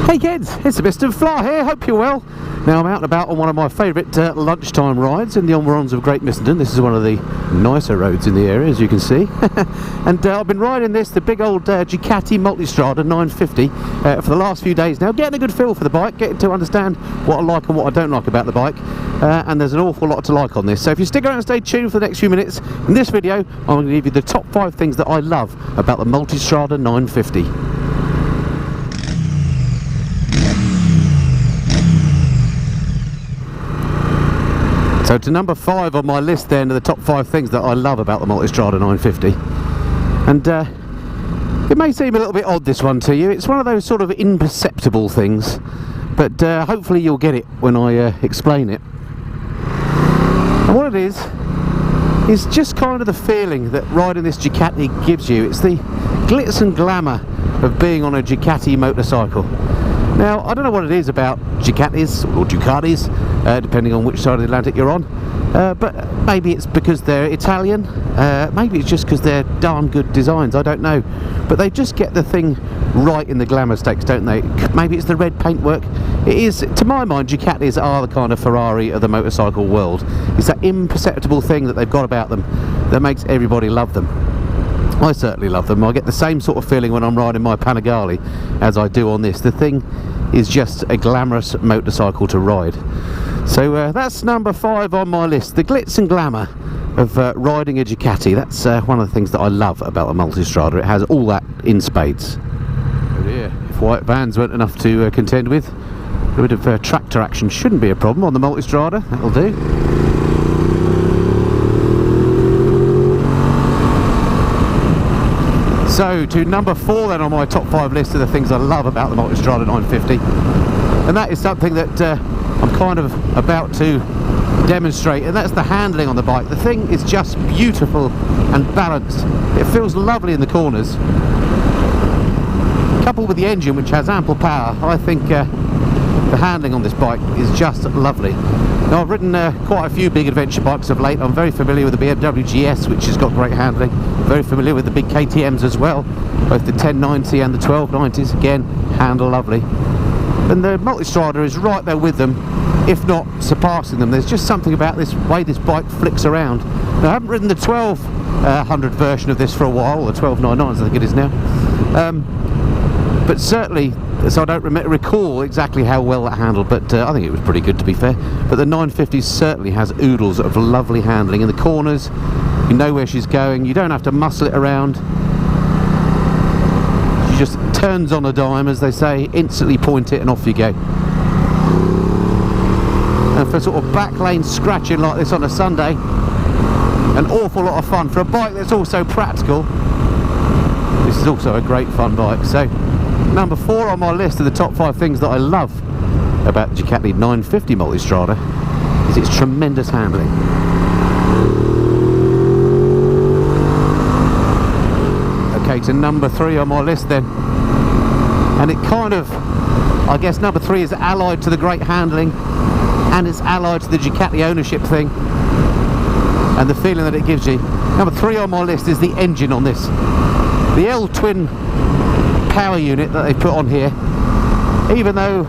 Hey kids, it's Mr. Fly here, hope you're well. Now I'm out and about on one of my favourite lunchtime rides in the environs of Great Missenden. This is one of the nicer roads in the area, as you can see. And I've been riding the big old Ducati Multistrada 950 for the last few days now, getting a good feel for the bike, getting to understand what I like and what I don't like about the bike. And there's an awful lot to like on this. So if you stick around and stay tuned for the next few minutes, in this video I'm going to give you the top 5 things that I love about the Multistrada 950. So to number 5 on my list then, of the top 5 things that I love about the Multistrada 950. And it may seem a little bit odd, this one, to you. It's one of those sort of imperceptible things, but hopefully you'll get it when I explain it. And what it is just kind of the feeling that riding this Ducati gives you. It's the glitz and glamour of being on a Ducati motorcycle. Now, I don't know what it is about Ducatis, or Ducatis, depending on which side of the Atlantic you're on, but maybe it's because they're Italian, maybe it's just because they're darn good designs, I don't know. But they just get the thing right in the glamour stakes, don't they? Maybe it's the red paintwork. It is, to my mind, Ducatis are the kind of Ferrari of the motorcycle world. It's that imperceptible thing that they've got about them that makes everybody love them. I certainly love them. I get the same sort of feeling when I'm riding my Panigale as I do on this. The thing is just a glamorous motorcycle to ride. So that's number 5 on my list, the glitz and glamour of riding a Ducati. That's one of the things that I love about the Multistrada. It has all that in spades. Oh dear, if white vans weren't enough to contend with, a bit of tractor action shouldn't be a problem on the Multistrada. That'll do. So to number 4 then on my top 5 list of the things I love about the Multistrada 950, and that is something that I'm kind of about to demonstrate, and that's the handling on the bike. The thing is just beautiful and balanced. It feels lovely in the corners. Coupled with the engine, which has ample power, I think the handling on this bike is just lovely. Now, I've ridden quite a few big adventure bikes of late. I'm very familiar with the BMW GS, which has got great handling. Very familiar with the big KTMs as well, both the 1090 and the 1290s. Again, handle lovely. And the Multistrada is right there with them, if not surpassing them. There's just something about this way this bike flicks around. Now, I haven't ridden the 1200 version of this for a while, or the 1299s I think it is now. But certainly, so I don't recall exactly how well that handled, but I think it was pretty good, to be fair. But the 950 certainly has oodles of lovely handling in the corners. You know where she's going, you don't have to muscle it around. She just turns on a dime, as they say, instantly point it and off you go. And for sort of back lane scratching like this on a Sunday, an awful lot of fun. For a bike that's also practical, this is also a great fun bike. So number 4 on my list of the top 5 things that I love about the Ducati 950 Multistrada is its tremendous handling. Okay, to number 3 on my list then, and it kind of, I guess number 3 is allied to the great handling, and it's allied to the Ducati ownership thing and the feeling that it gives you. Number 3 on my list is the engine on this. The L-twin power unit that they put on here, even though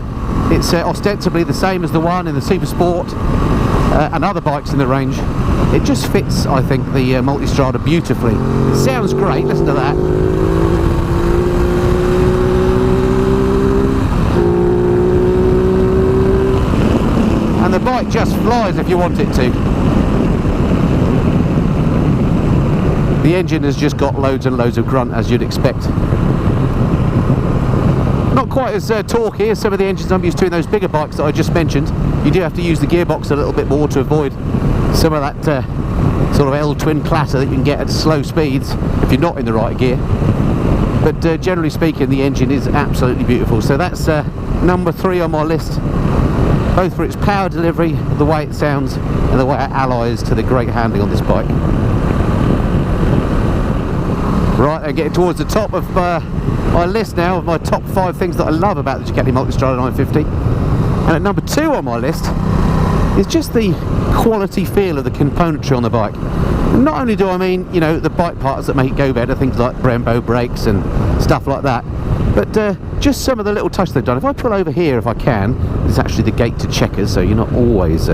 it's ostensibly the same as the one in the Super Sport and other bikes in the range, it just fits, I think, the Multistrada beautifully. It sounds great, listen to that. And the bike just flies if you want it to. The engine has just got loads and loads of grunt, as you'd expect. Not quite as torquey as some of the engines I'm used to in those bigger bikes that I just mentioned. You do have to use the gearbox a little bit more to avoid some of that sort of L-twin clatter that you can get at slow speeds if you're not in the right gear. But generally speaking, the engine is absolutely beautiful. So that's number 3 on my list, both for its power delivery, the way it sounds, and the way it allies to the great handling on this bike. Right, I'm getting towards the top of my list now of my top 5 things that I love about the Ducati Multistrada 950. And at number 2 on my list is just the quality feel of the componentry on the bike. And not only do I mean, you know, the bike parts that make it go better, things like Brembo brakes and stuff like that, but just some of the little touches they've done. If I pull over here, if I can, it's actually the gate to Chequers, so you're not always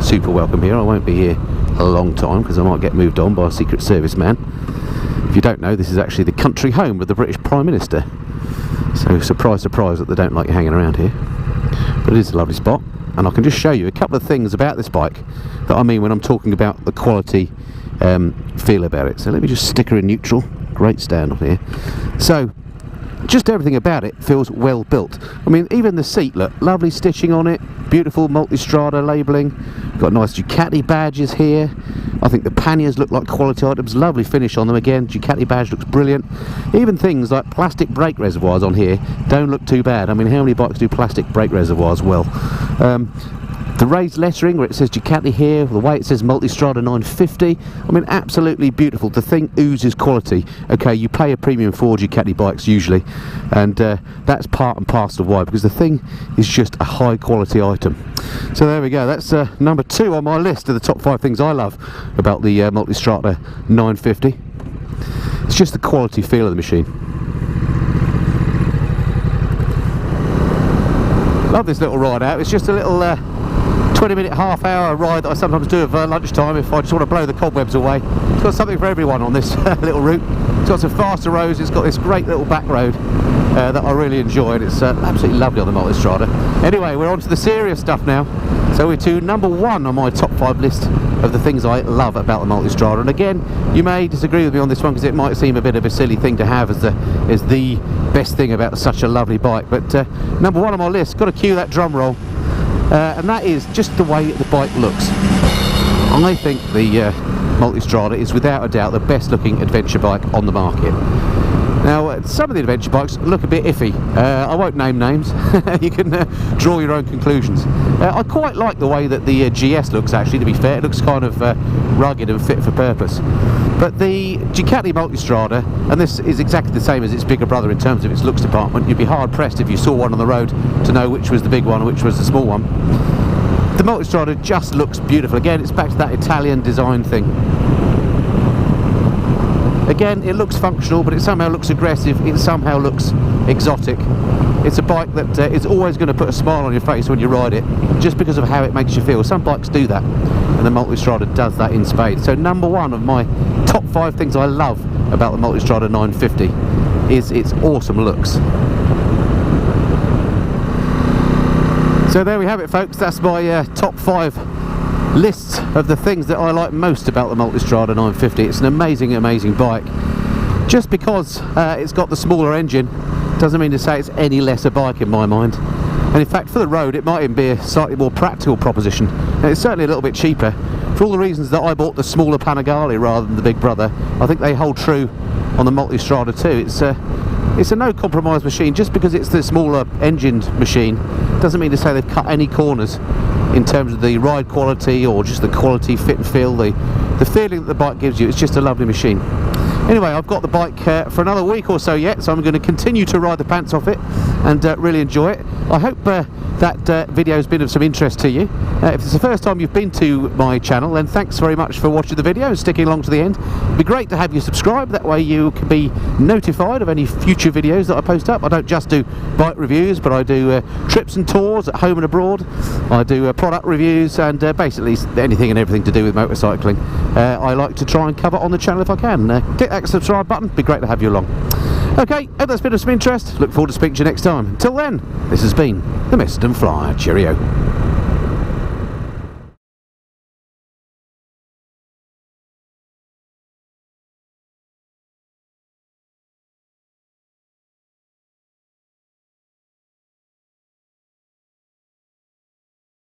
super welcome here. I won't be here a long time because I might get moved on by a Secret Service man. If you don't know, this is actually the country home of the British Prime Minister. So surprise, surprise that they don't like you hanging around here. But it is a lovely spot, and I can just show you a couple of things about this bike that I mean when I'm talking about the quality feel about it. So let me just stick her in neutral. Great stand on here. So just everything about it feels well built. I mean, even the seat, look, lovely stitching on it, beautiful Multistrada labelling, got nice Ducati badges here. I think the panniers look like quality items, lovely finish on them again, Ducati badge looks brilliant. Even things like plastic brake reservoirs on here don't look too bad. I mean, how many bikes do plastic brake reservoirs well? The raised lettering where it says Ducati here, the way it says Multistrada 950, I mean, absolutely beautiful. The thing oozes quality. Okay, you pay a premium for Ducati bikes usually, and that's part and parcel of why, because the thing is just a high quality item. So there we go, that's number 2 on my list of the top 5 things I love about the Multistrada 950. It's just the quality feel of the machine. Love this little ride out. It's just a little 20-minute, half-hour ride that I sometimes do at lunchtime if I just want to blow the cobwebs away. It's got something for everyone on this little route. It's got some faster roads, it's got this great little back road that I really enjoy, and it's absolutely lovely on the Multistrada. Anyway, we're on to the serious stuff now. So we're to number 1 on my top 5 list of the things I love about the Multistrada. And again, you may disagree with me on this one because it might seem a bit of a silly thing to have as the best thing about such a lovely bike. But number 1 on my list, got to cue that drum roll. And that is just the way the bike looks. I think the Multistrada is without a doubt the best looking adventure bike on the market. Now, some of the adventure bikes look a bit iffy. I won't name names. You can draw your own conclusions. I quite like the way that the GS looks, actually, to be fair. It looks kind of rugged and fit for purpose. But the Ducati Multistrada, and this is exactly the same as its bigger brother in terms of its looks department, you'd be hard pressed if you saw one on the road to know which was the big one and which was the small one. The Multistrada just looks beautiful. Again, it's back to that Italian design thing. Again, it looks functional, but it somehow looks aggressive, it somehow looks exotic. It's a bike that is always going to put a smile on your face when you ride it, just because of how it makes you feel. Some bikes do that, and the Multistrada does that in spades. So number 1 of my top 5 things I love about the Multistrada 950 is its awesome looks. So there we have it, folks. That's my top 5 lists of the things that I like most about the Multistrada 950. It's an amazing, amazing bike. Just because it's got the smaller engine doesn't mean to say it's any less a bike in my mind. And in fact, for the road, it might even be a slightly more practical proposition. And it's certainly a little bit cheaper. For all the reasons that I bought the smaller Panigale rather than the big brother, I think they hold true on the Multistrada too. It's a no compromise machine. Just because it's the smaller engined machine doesn't mean to say they've cut any corners in terms of the ride quality or just the quality, fit and feel, the feeling that the bike gives you. It's just a lovely machine. Anyway, I've got the bike for another week or so yet, so I'm going to continue to ride the pants off it and really enjoy it. I hope that video has been of some interest to you. If it's the first time you've been to my channel, then thanks very much for watching the video and sticking along to the end. It'd be great to have you subscribe, that way you can be notified of any future videos that I post up. I don't just do bike reviews, but I do trips and tours at home and abroad. I do product reviews and basically anything and everything to do with motorcycling. I like to try and cover on the channel if I can. Click that subscribe button, it'd be great to have you along. Okay, hope that's been of some interest. Look forward to speaking to you next time. Until then, this has been the Mist and Flyer. Cheerio.